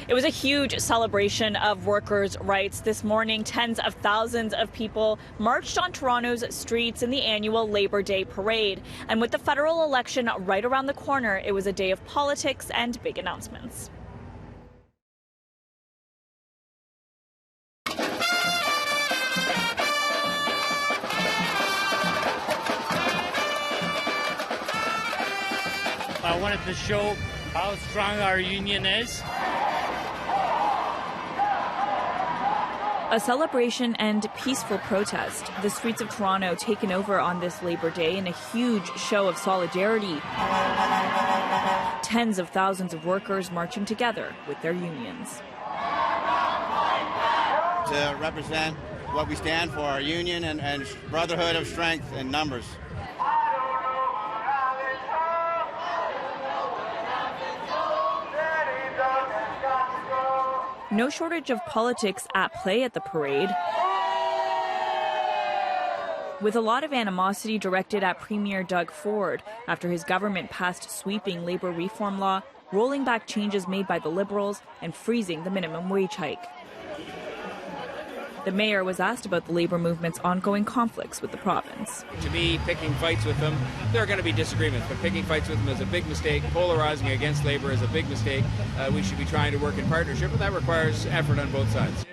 It was a huge celebration of workers' rights this morning. Tens of thousands of people marched on Toronto's streets in the annual Labor Day parade. And with the federal election right around the corner, it was a day of politics and big announcements. I wanted to show how strong our union is. A celebration and peaceful protest. The streets of Toronto taken over on this Labor Day in a huge show of solidarity. Tens of thousands of workers marching together with their unions. To represent what we stand for, our union and brotherhood of strength in numbers. No shortage of politics at play at the parade, with a lot of animosity directed at Premier Doug Ford after his government passed sweeping labor reform law, rolling back changes made by the Liberals and freezing the minimum wage hike. The mayor was asked about the labor movement's ongoing conflicts with the province. To me, picking fights with them, there are going to be disagreements, but picking fights with them is a big mistake. Polarizing against labor is a big mistake. We should be trying to work in partnership, but that requires effort on both sides.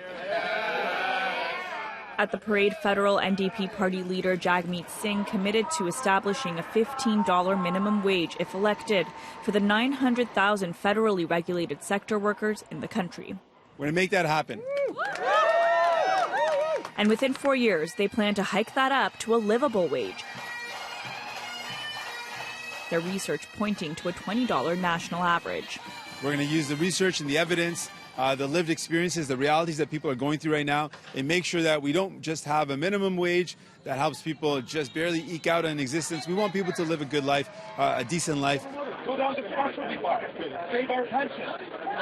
At the parade, federal NDP party leader Jagmeet Singh committed to establishing a $15 minimum wage if elected for the 900,000 federally regulated sector workers in the country. We're going to make that happen. And within 4 years, they plan to hike that up to a livable wage. Their research pointing to a $20 national average. We're going to use the research and the evidence, the lived experiences, the realities that people are going through right now, and make sure that we don't just have a minimum wage that helps people just barely eke out an existence. We want people to live a good life, a decent life. Go down to specialty markets, save our pension,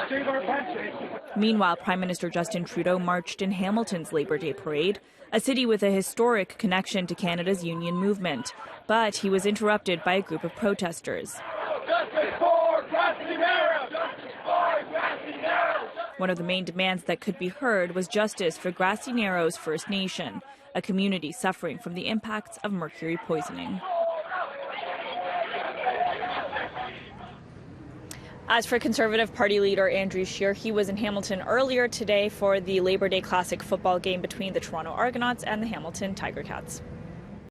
save our pension. Meanwhile, Prime Minister Justin Trudeau marched in Hamilton's Labor Day parade, a city with a historic connection to Canada's union movement. But he was interrupted by a group of protesters. One of the main demands that could be heard was justice for Grassy Narrows First Nation, a community suffering from the impacts of mercury poisoning. As for Conservative Party leader Andrew Scheer, he was in Hamilton earlier today for the Labor Day Classic football game between the Toronto Argonauts and the Hamilton Tiger Cats.